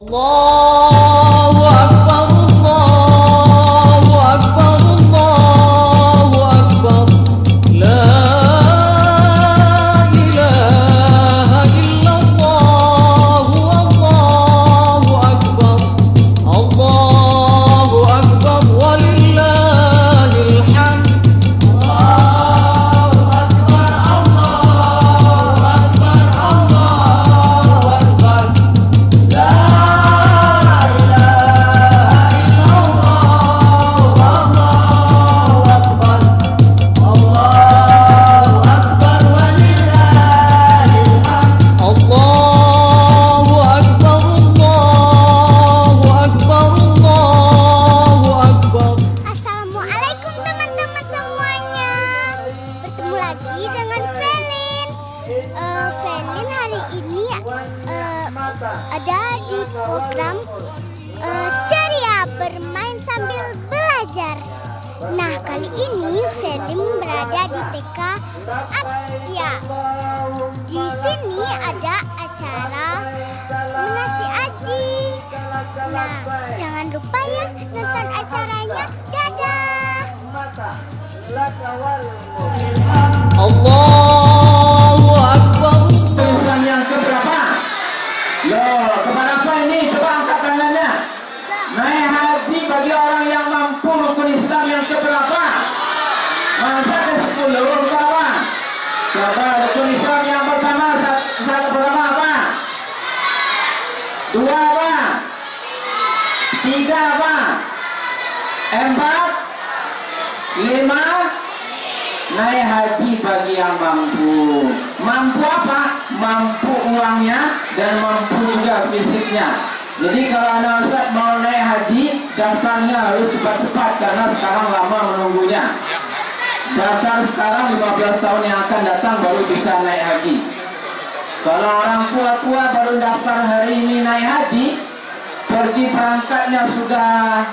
Allahu Akbar, Allahu Akbar, Allahu Akbar. La ilaha illallah, Allahu Akbar. Allahu Akbar, walillahil hamd. Allahu Akbar, Allahu Akbar, Allahu Akbar. La Assalamualaikum teman-teman semuanya. Bertemu lagi dengan Felin. Felin hari ini ada di program Ceria Bermain Sambil Belajar. Nah, kali ini Felin berada di TK Atskia. Di sini ada acara Menasi Aji. Nah, jangan lupa ya nonton acaranya. Dadah. Allahu Akbar. Islam yang keberapa? Loh, kepada apa ini? Coba angkat tangannya. Naik haji bagi orang yang mampu rukun Islam yang keberapa? Masa ke-10 berapa? Coba rukun Islam yang pertama satu pertama apa? 2 apa? 3 apa? 4 5 naik haji bagi yang mampu. Mampu apa? Mampu uangnya dan mampu juga fisiknya. Jadi kalau anak Ustaz mau naik haji, daftarnya harus cepat-cepat karena sekarang lama menunggunya. Daftar sekarang 15 tahun yang akan datang baru bisa naik haji. Kalau orang tua-tua baru daftar hari ini naik haji, pergi perangkatnya sudah,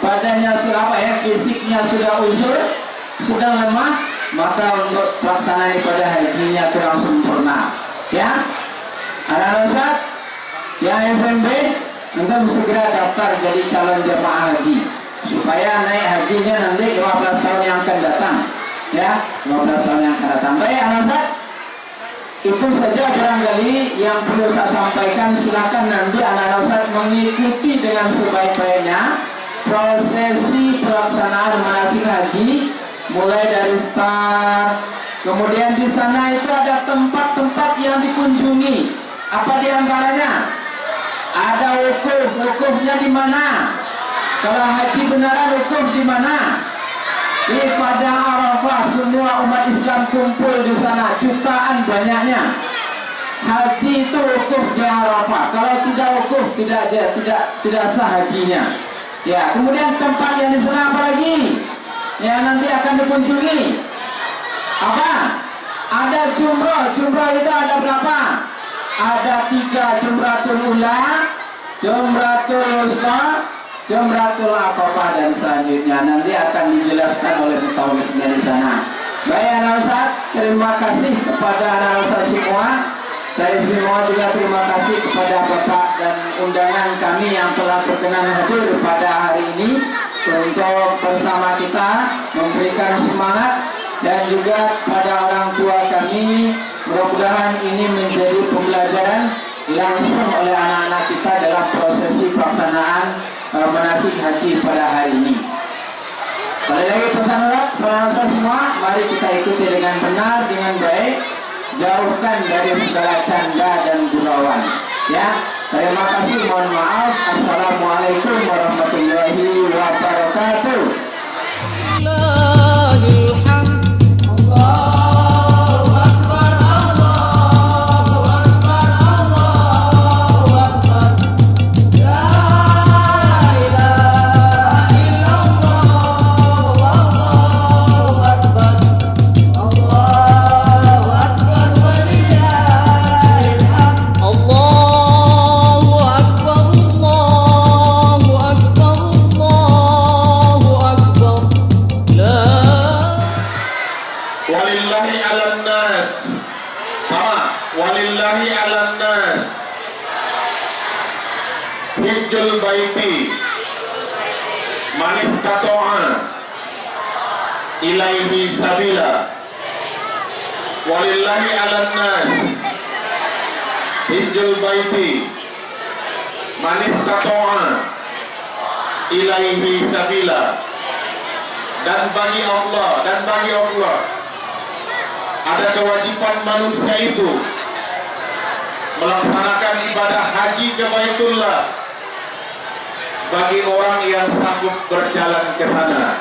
badannya sudah apa ya, fisiknya sudah uzur, sudah lemah, maka untuk pelaksanaan ibadah hajinya kurang sempurna. Ya, anak Ustaz yang SMP nanti segera daftar jadi calon jemaah haji supaya naik hajinya nanti 15 tahun yang akan datang. Ya, 15 tahun yang akan datang. Baik anak Ustaz, itu saja barangkali yang perlu saya sampaikan. Silakan nanti anak Ustaz mengikuti dengan sebaik-baiknya prosesi pelaksanaan manasik haji mulai dari start. Kemudian di sana itu ada tempat-tempat yang dikunjungi. Apa diantaranya? Ada wukuf. Wukufnya di mana? Kalau haji beneran wukuf di mana? Di Padang Arafah. Semua umat Islam kumpul di sana, jutaan banyaknya. Haji itu wukuf di Arafah. Kalau tidak wukuf tidak sah hajinya. Ya, kemudian tempat yang di sana apa lagi? Ya, nanti akan dikunjungi. Apa? Ada jumroh. Jumroh itu ada berapa? Ada 3, Jumratul Ula, Jumratul Wusta, Jumratul Aqabah, dan selanjutnya nanti akan dijelaskan oleh mutawifnya di sana. Baik anak Ustaz, terima kasih kepada anak Ustaz semua. Dari semua juga terima kasih kepada Bapak dan undangan kami yang telah berkenan hadir pada hari ini untuk bersama kita memberikan semangat, dan juga pada orang tua kami. Mudah-mudahan ini menjadi pembelajaran langsung oleh anak-anak kita dalam prosesi pelaksanaan manasik haji pada hari ini. Kali lagi pesan para semua, mari kita ikuti dengan benar, dengan baik, jauhkan dari segala canda dan gurauan. Ya, terima kasih, mohon maaf. Assalamualaikum warahmatullahi wabarakatuh. Lahil hamd. Allahu Akbar, Allahu Akbar, Allahu Akbar. La ilaha illallah, Allahu Akbar. Allahu Akbar, walillahil hamd. Allahu Akbar, Allahu Akbar, Allahu Akbar. La Walillahi 'alan nas. Sama, walillahi 'alan nas. hijjul baiti man istata'a ilaihi sabila walillahi 'alan nas hijjul baiti man istata'a ilaihi sabila. Dan bagi Allah ada kewajiban manusia itu melaksanakan ibadah haji ke Baitullah bagi orang yang sanggup berjalan ke sana.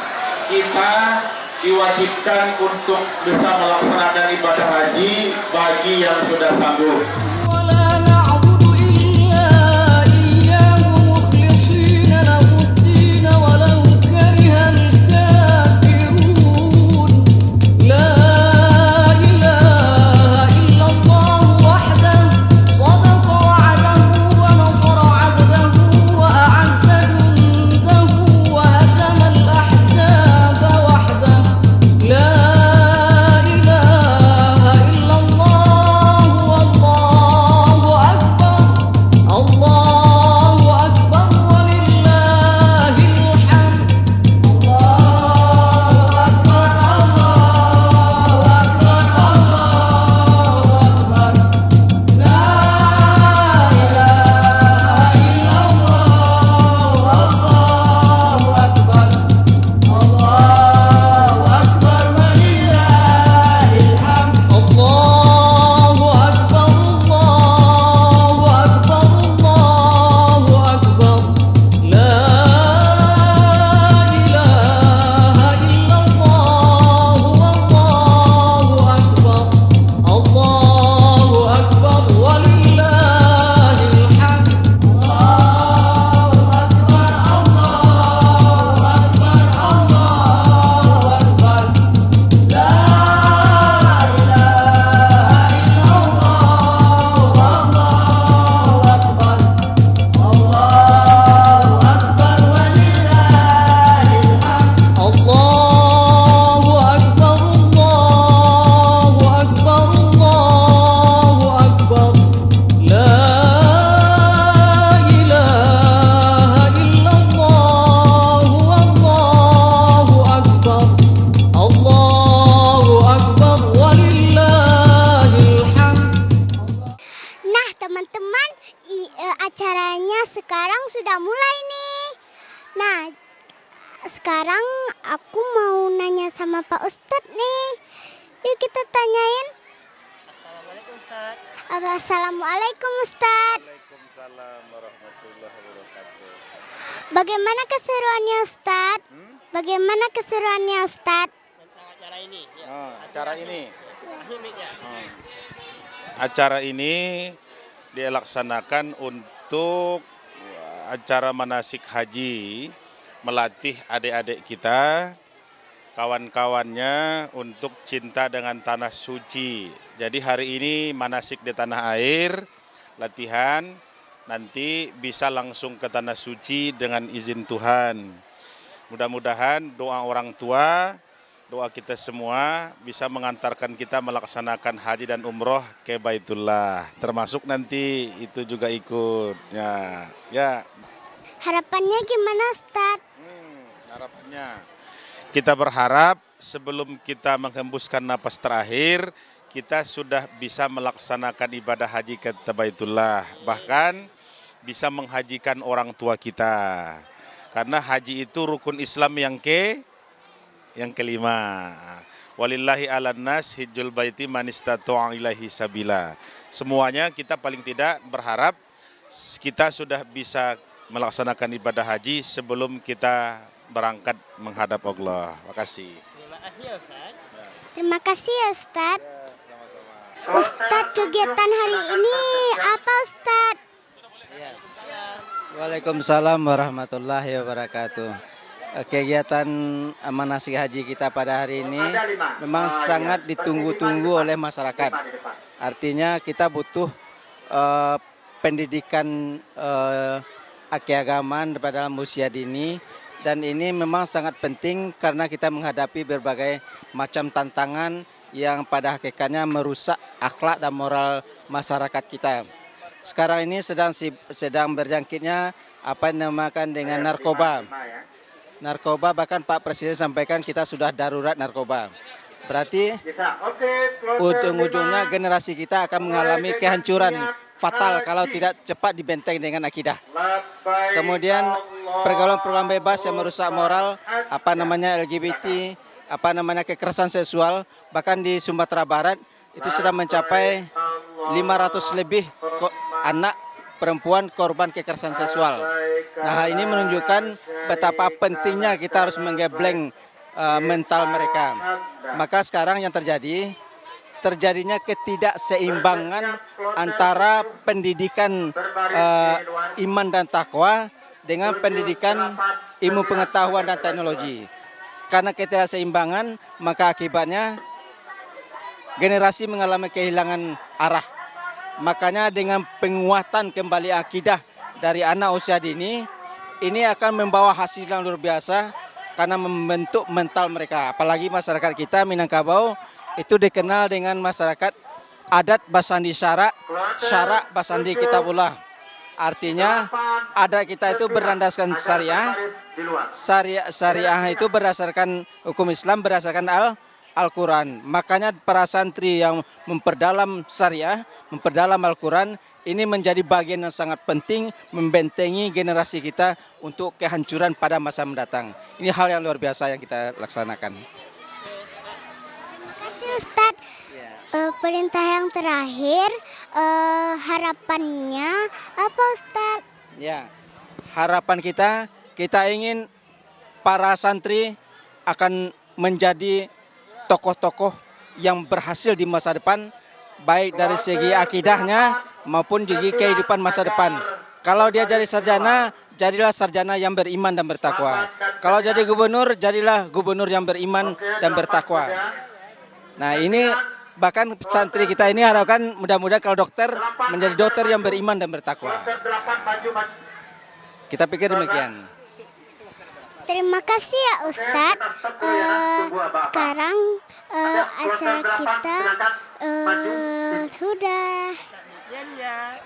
Kita diwajibkan untuk bisa melaksanakan ibadah haji bagi yang sudah sanggup. ولا نعبد إلا إياه مخلصين له الدين ولو كره الكافرون لا إله إلا الله وحده صدق وعده ونصر عبده وأعز جنده وهزم الأحزاب وحده لا إله إلا الله والله أكبر الله أكبر ولله الحمد الله أكبر الله أكبر الله أكبر لا إله إلا الله والله أكبر الله أكبر ولله الحمد الله أكبر الله أكبر الله أكبر لا إله إلا الله والله أكبر الله أكبر ولله الحمد. Nah, teman-teman, acaranya sekarang sudah mulai nih. Nah, sekarang aku mau nanya sama Pak Ustadz nih. Yuk kita tanyain. Assalamualaikum Ustadz. Waalaikumsalam warahmatullahi wabarakatuh. Bagaimana keseruannya Ustadz? Bagaimana keseruannya Ustadz? Acara ini dilaksanakan untuk acara manasik haji, melatih adik-adik kita, kawan-kawannya untuk cinta dengan tanah suci. Jadi hari ini manasik di tanah air, latihan, nanti bisa langsung ke tanah suci dengan izin Tuhan. Mudah-mudahan doa orang tua, doa kita semua bisa mengantarkan kita melaksanakan haji dan umroh ke Baitullah. Termasuk nanti itu juga ikut. Ya. Harapannya gimana Ustadz? Harapannya kita berharap sebelum kita menghembuskan napas terakhir, kita sudah bisa melaksanakan ibadah haji ke Baitullah. Bahkan bisa menghajikan orang tua kita. Karena haji itu rukun Islam yang kelima. Walillahi 'alan nas hijjul baiti man istata'a ilaihi sabila. Semuanya kita paling tidak berharap kita sudah bisa melaksanakan ibadah haji sebelum kita berangkat menghadap Allah. Makasih. Terima kasih ya Ustadz. Ustadz, kegiatan hari ini apa Ustadz? Waalaikumsalam warahmatullahi wabarakatuh. Kegiatan manasik haji kita pada hari ini memang sangat ditunggu-tunggu oleh masyarakat. Artinya kita butuh pendidikan keagamaan pada dalam usia dini, dan ini memang sangat penting karena kita menghadapi berbagai macam tantangan yang pada hakikatnya merusak akhlak dan moral masyarakat kita. sekarang ini sedang berjangkitnya apa yang dinamakan dengan narkoba. Narkoba, bahkan Pak Presiden sampaikan kita sudah darurat narkoba. Berarti ujung-ujungnya generasi kita akan mengalami kehancuran fatal kalau tidak cepat dibenteng dengan akidah. Kemudian pergaulan-pergaulan bebas yang merusak moral, LGBT, kekerasan seksual, bahkan di Sumatera Barat itu sudah mencapai 500 lebih anak perempuan korban kekerasan seksual. Nah, hal ini menunjukkan betapa pentingnya kita harus menggebleng mental mereka. Maka sekarang yang terjadinya ketidakseimbangan antara pendidikan iman dan takwa dengan pendidikan ilmu pengetahuan dan teknologi. Karena ketidakseimbangan, maka akibatnya generasi mengalami kehilangan arah. Makanya dengan penguatan kembali akidah dari anak usia dini, ini akan membawa hasil yang luar biasa karena membentuk mental mereka. Apalagi masyarakat kita Minangkabau itu dikenal dengan masyarakat adat Basandi Syarak Basandi Kitabullah. Artinya adat kita itu berlandaskan syariah. Syariah itu berdasarkan hukum Islam, berdasarkan Al-Quran. Makanya para santri yang memperdalam syariah, memperdalam Al-Quran, ini menjadi bagian yang sangat penting membentengi generasi kita untuk kehancuran pada masa mendatang. Ini hal yang luar biasa yang kita laksanakan. Terima kasih Ustadz. Perintah yang terakhir, harapannya apa Ustadz? Ya, harapan kita ingin para santri akan menjadi tokoh-tokoh yang berhasil di masa depan, baik dari segi akidahnya maupun segi kehidupan masa depan. Kalau dia jadi sarjana, jadilah sarjana yang beriman dan bertakwa. Kalau jadi gubernur, jadilah gubernur yang beriman dan bertakwa. Nah, ini bahkan santri kita ini harapkan mudah-mudahan kalau dokter menjadi dokter yang beriman dan bertakwa. Kita pikir demikian. Terima kasih ya Ustadz. Sekarang acara kita sudah.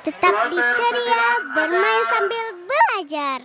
Tetap di ceria, bermain sambil belajar.